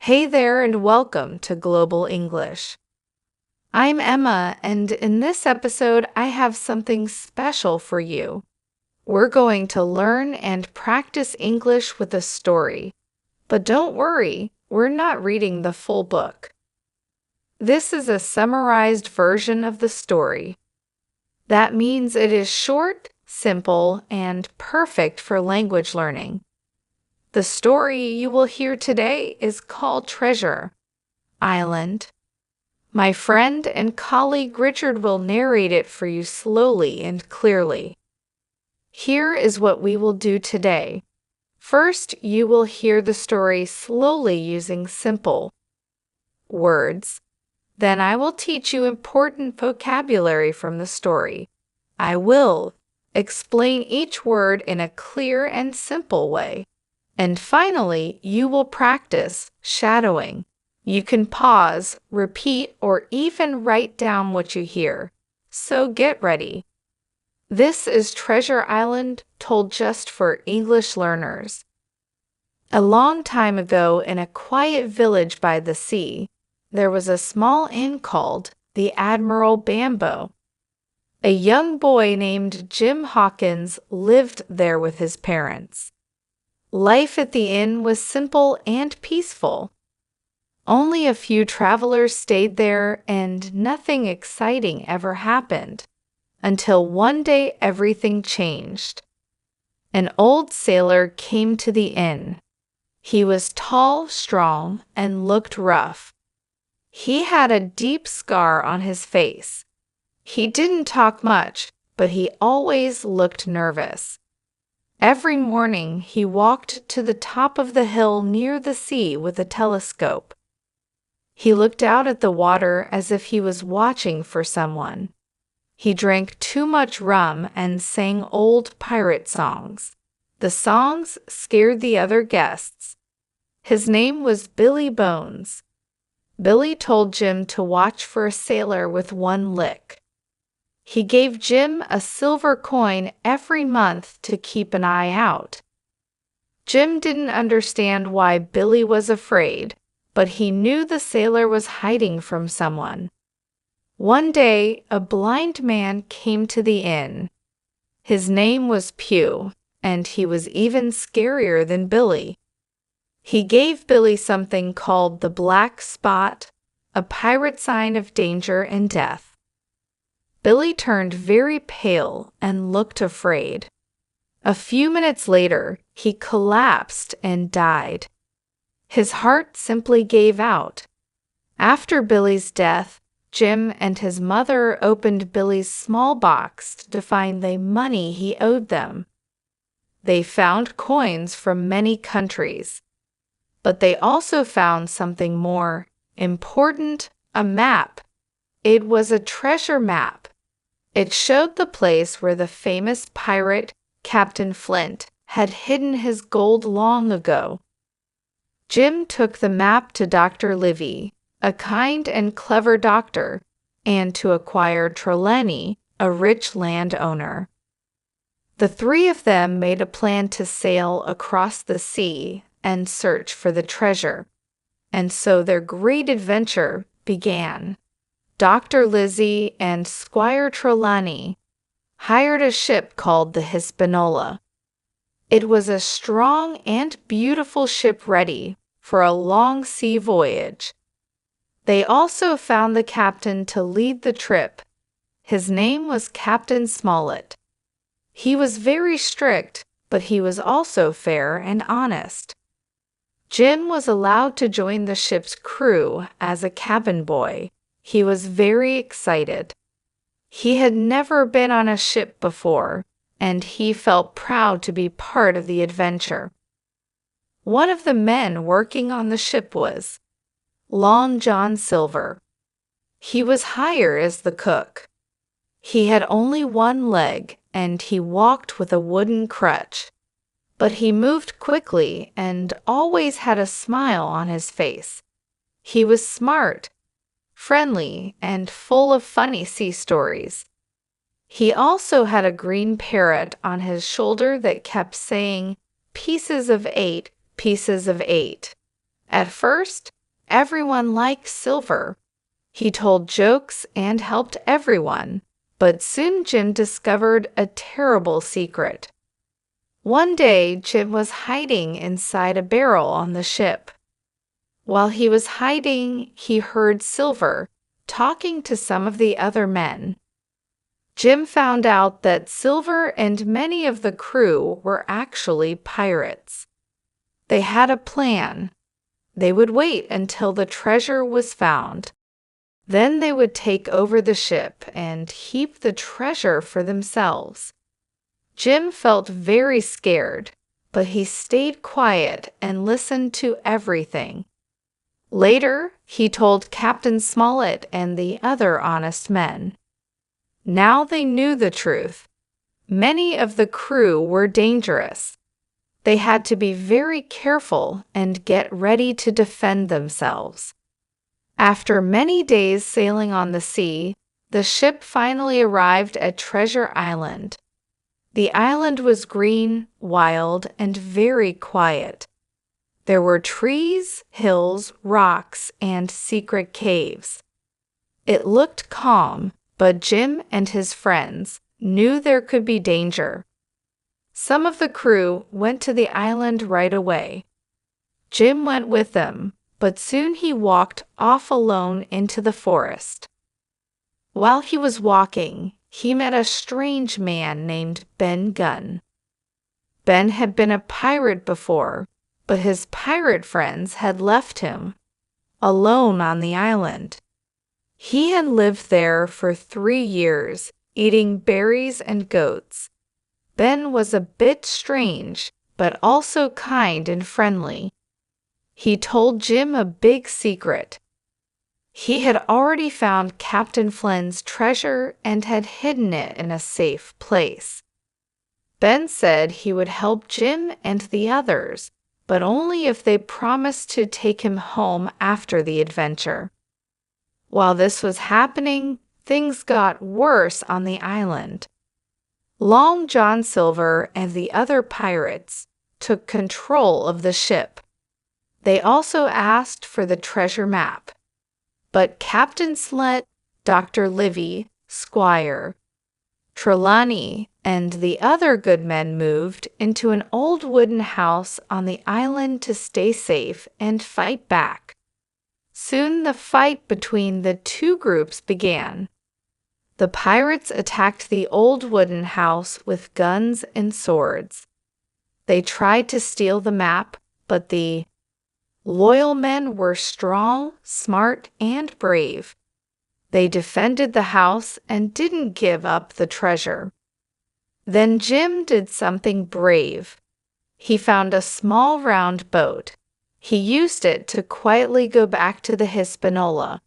Hey there and welcome to Global English. I'm Emma, and in this episode, I have something special for you. We're going to learn and practice English with a story. But don't worry, we're not reading the full book. This is a summarized version of the story. That means it is short, simple, and perfect for language learning. The story you will hear today is called Treasure Island. My friend and colleague Richard will narrate it for you slowly and clearly. Here is what we will do today. First, you will hear the story slowly using simple words. Then I will teach you important vocabulary from the story. I will explain each word in a clear and simple way. And finally, you will practice shadowing. You can pause, repeat, or even write down what you hear. So get ready. This is Treasure Island, told just for English learners. A long time ago, in a quiet village by the sea, there was a small inn called the Admiral Bamboo. A young boy named Jim Hawkins lived there with his parents. Life at the inn was simple and peaceful. Only a few travelers stayed there, and nothing exciting ever happened, until one day everything changed. An old sailor came to the inn. He was tall, strong, and looked rough. He had a deep scar on his face. He didn't talk much, but he always looked nervous. Every morning he walked to the top of the hill near the sea with a telescope. He looked out at the water as if he was watching for someone. He drank too much rum and sang old pirate songs. The songs scared the other guests. His name was Billy Bones. Billy told Jim to watch for a sailor with one lick. He gave Jim a silver coin every month to keep an eye out. Jim didn't understand why Billy was afraid, but he knew the sailor was hiding from someone. One day, a blind man came to the inn. His name was Pew, and he was even scarier than Billy. He gave Billy something called the black spot, a pirate sign of danger and death. Billy turned very pale and looked afraid. A few minutes later, he collapsed and died. His heart simply gave out. After Billy's death, Jim and his mother opened Billy's small box to find the money he owed them. They found coins from many countries, but they also found something more important, a map. It was a treasure map. It showed the place where the famous pirate, Captain Flint, had hidden his gold long ago. Jim took the map to Dr. Livy, a kind and clever doctor, and to acquire Trelawney, a rich landowner. The three of them made a plan to sail across the sea and search for the treasure. And so their great adventure began. Dr. Lizzie and Squire Trelawney hired a ship called the Hispaniola. It was a strong and beautiful ship ready for a long sea voyage. They also found the captain to lead the trip. His name was Captain Smollett. He was very strict, but he was also fair and honest. Jim was allowed to join the ship's crew as a cabin boy. He was very excited. He had never been on a ship before, and he felt proud to be part of the adventure. One of the men working on the ship was Long John Silver. He was hired as the cook. He had only one leg, and he walked with a wooden crutch. But he moved quickly and always had a smile on his face. He was smart, friendly, and full of funny sea stories. He also had a green parrot on his shoulder that kept saying, "Pieces of 8, pieces of 8." At first, Everyone liked Silver. He told jokes and helped everyone, but soon Jim discovered a terrible secret. One day, Jim was hiding inside a barrel on the ship. While he was hiding, he heard Silver talking to some of the other men. Jim found out that Silver and many of the crew were actually pirates. They had a plan. They would wait until the treasure was found. Then they would take over the ship and keep the treasure for themselves. Jim felt very scared, but he stayed quiet and listened to everything. Later, he told Captain Smollett and the other honest men. Now they knew the truth. Many of the crew were dangerous. They had to be very careful and get ready to defend themselves. After many days sailing on the sea, the ship finally arrived at Treasure Island. The island was green, wild, and very quiet. There were trees, hills, rocks, and secret caves. It looked calm, but Jim and his friends knew there could be danger. Some of the crew went to the island right away. Jim went with them, but soon he walked off alone into the forest. While he was walking, he met a strange man named Ben Gunn. Ben had been a pirate before, but his pirate friends had left him, alone on the island. He had lived there for 3 years, eating berries and goats. Ben was a bit strange, but also kind and friendly. He told Jim a big secret. He had already found Captain Flynn's treasure and had hidden it in a safe place. Ben said he would help Jim and the others, but only if they promised to take him home after the adventure. While this was happening, things got worse on the island. Long John Silver and the other pirates took control of the ship. They also asked for the treasure map. But Captain Slet, Dr. Livy, Squire, Trelawney, and the other good men moved into an old wooden house on the island to stay safe and fight back. Soon the fight between the two groups began. The pirates attacked the old wooden house with guns and swords. They tried to steal the map, but the loyal men were strong, smart, and brave. They defended the house and didn't give up the treasure. Then Jim did something brave. He found a small round boat. He used it to quietly go back to the Hispaniola.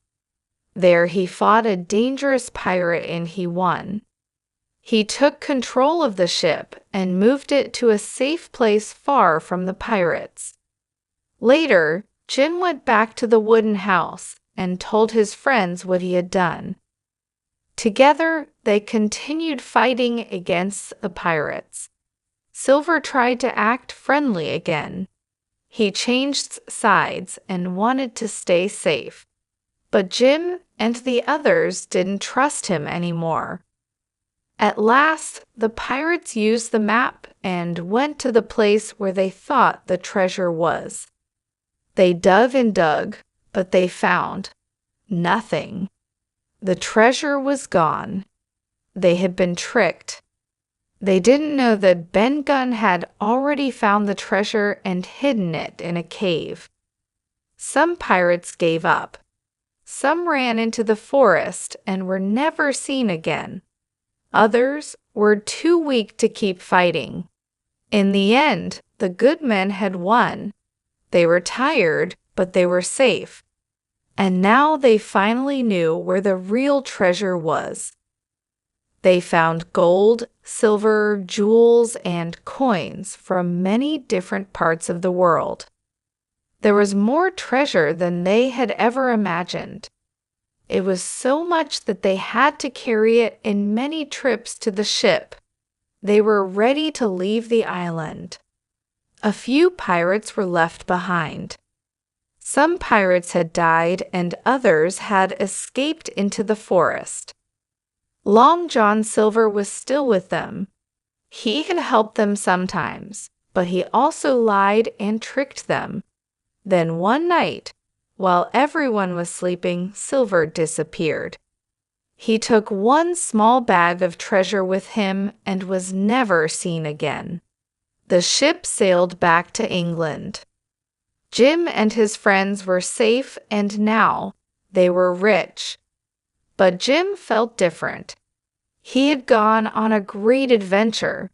There he fought a dangerous pirate and he won. He took control of the ship and moved it to a safe place far from the pirates. Later, Jim went back to the wooden house and told his friends what he had done. Together, they continued fighting against the pirates. Silver tried to act friendly again. He changed sides and wanted to stay safe. But Jim and the others didn't trust him anymore. At last, the pirates used the map and went to the place where they thought the treasure was. They dug and dug, but they found nothing. The treasure was gone. They had been tricked. They didn't know that Ben Gunn had already found the treasure and hidden it in a cave. Some pirates gave up. Some ran into the forest and were never seen again. Others were too weak to keep fighting. In the end, the good men had won. They were tired, but they were safe. And now they finally knew where the real treasure was. They found gold, silver, jewels, and coins from many different parts of the world. There was more treasure than they had ever imagined. It was so much that they had to carry it in many trips to the ship. They were ready to leave the island. A few pirates were left behind. Some pirates had died and others had escaped into the forest. Long John Silver was still with them. He had helped them sometimes, but he also lied and tricked them. Then one night, while everyone was sleeping, Silver disappeared. He took one small bag of treasure with him and was never seen again. The ship sailed back to England. Jim and his friends were safe and now they were rich. But Jim felt different. He had gone on a great adventure.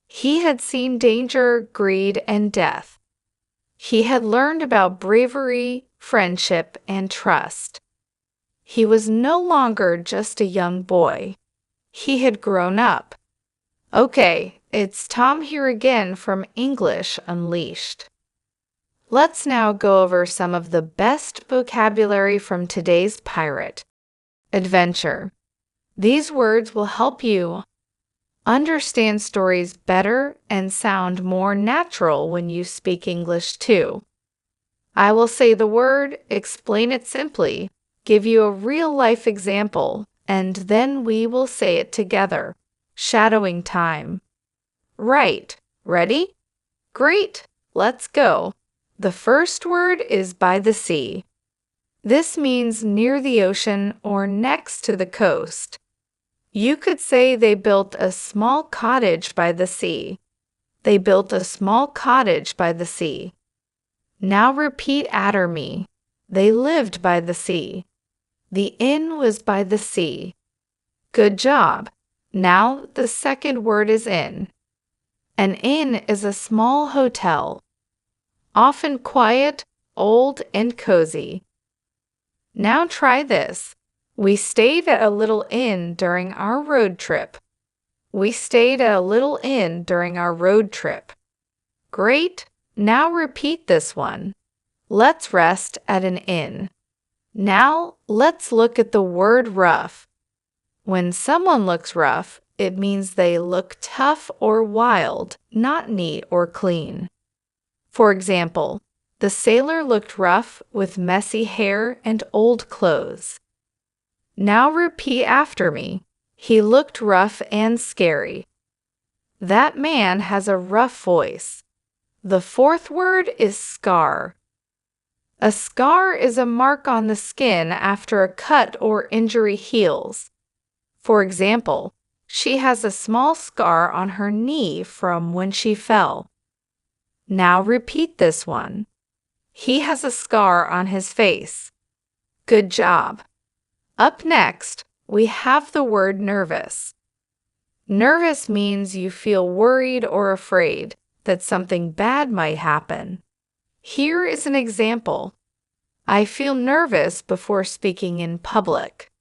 He had seen danger, greed, and death. He had learned about bravery, friendship, and trust. He was no longer just a young boy. He had grown up. Okay, it's Tom here again from English Unleashed. Let's now go over some of the best vocabulary from today's pirate. Adventure. These words will help you understand stories better and sound more natural when you speak English too. I will say the word, explain it simply, give you a real-life example, and then we will say it together. Shadowing time. Right. Ready? Great. Let's go. The first word is by the sea. This means near the ocean or next to the coast. You could say they built a small cottage by the sea. They built a small cottage by the sea. Now repeat after me. They lived by the sea. The inn was by the sea. Good job. Now the second word is inn. An inn is a small hotel, often quiet, old, and cozy. Now try this. We stayed at a little inn during our road trip. We stayed at a little inn during our road trip. Great. Now repeat this one. Let's rest at an inn. Now, let's look at the word rough. When someone looks rough, it means they look tough or wild, not neat or clean. For example, the sailor looked rough with messy hair and old clothes. Now repeat after me. He looked rough and scary. That man has a rough voice. The fourth word is scar. A scar is a mark on the skin after a cut or injury heals. For example, she has a small scar on her knee from when she fell. Now repeat this one. He has a scar on his face. Good job. Up next, we have the word nervous. Nervous means you feel worried or afraid that something bad might happen. Here is an example. I feel nervous before speaking in public.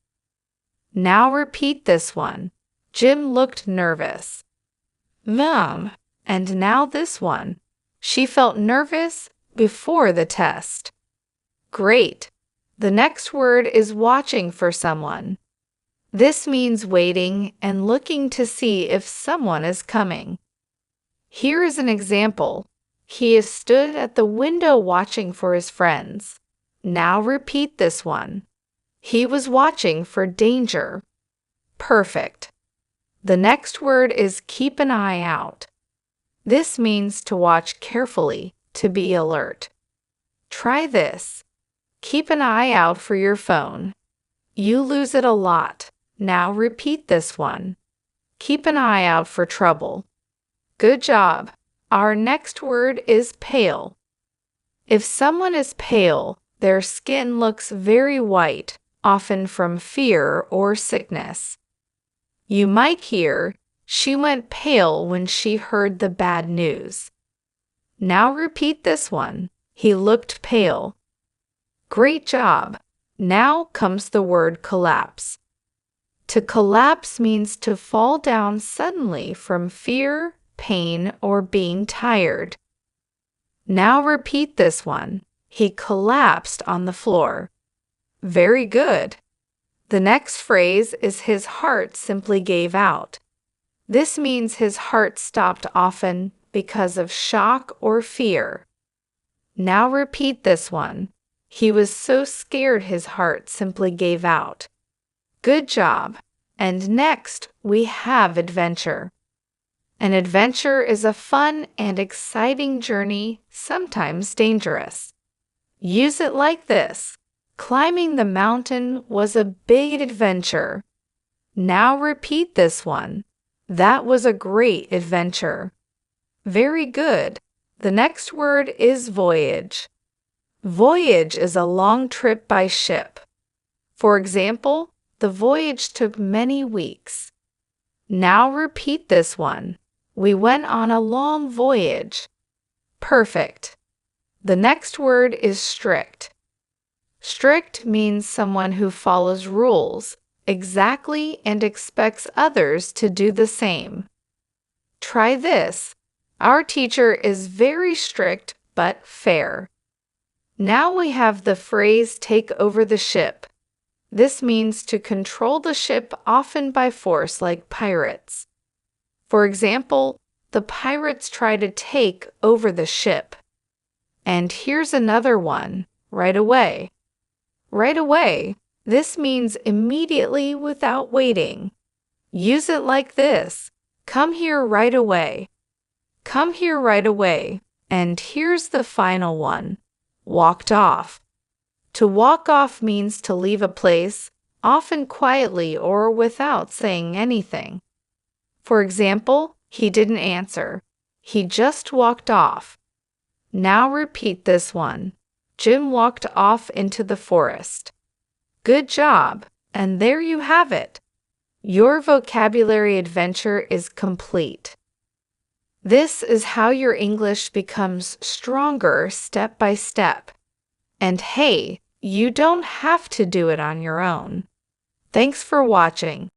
Now repeat this one. Jim looked nervous. And now this one. She felt nervous before the test. Great. The next word is watching for someone. This means waiting and looking to see if someone is coming. Here is an example. He is stood at the window watching for his friends. Now repeat this one. He was watching for danger. Perfect. The next word is keep an eye out. This means to watch carefully, to be alert. Try this. Keep an eye out for your phone. You lose it a lot. Now repeat this one. Keep an eye out for trouble. Good job. Our next word is pale. If someone is pale, their skin looks very white, often from fear or sickness. You might hear, she went pale when she heard the bad news. Now repeat this one. He looked pale. Great job. Now comes the word collapse. To collapse means to fall down suddenly from fear, pain, or being tired. Now repeat this one. He collapsed on the floor. Very good. The next phrase is his heart simply gave out. This means his heart stopped often because of shock or fear. Now repeat this one. He was so scared his heart simply gave out. Good job. And next, we have adventure. An adventure is a fun and exciting journey, sometimes dangerous. Use it like this. Climbing the mountain was a big adventure. Now repeat this one. That was a great adventure. Very good. The next word is voyage. Voyage is a long trip by ship. For example, the voyage took many weeks. Now repeat this one. We went on a long voyage. Perfect. The next word is strict. Strict means someone who follows rules exactly and expects others to do the same. Try this. Our teacher is very strict but fair. Now we have the phrase take over the ship. This means to control the ship, often by force, like pirates. For example, the pirates try to take over the ship. And here's another one, right away. Right away. This means immediately without waiting. Use it like this. Come here right away. Come here right away. And here's the final one. Walked off. To walk off means to leave a place, often quietly or without saying anything. For example, he didn't answer. He just walked off. Now repeat this one. Jim walked off into the forest. Good job, and there you have it. Your vocabulary adventure is complete. This is how your English becomes stronger step by step. And hey, you don't have to do it on your own. Thanks for watching.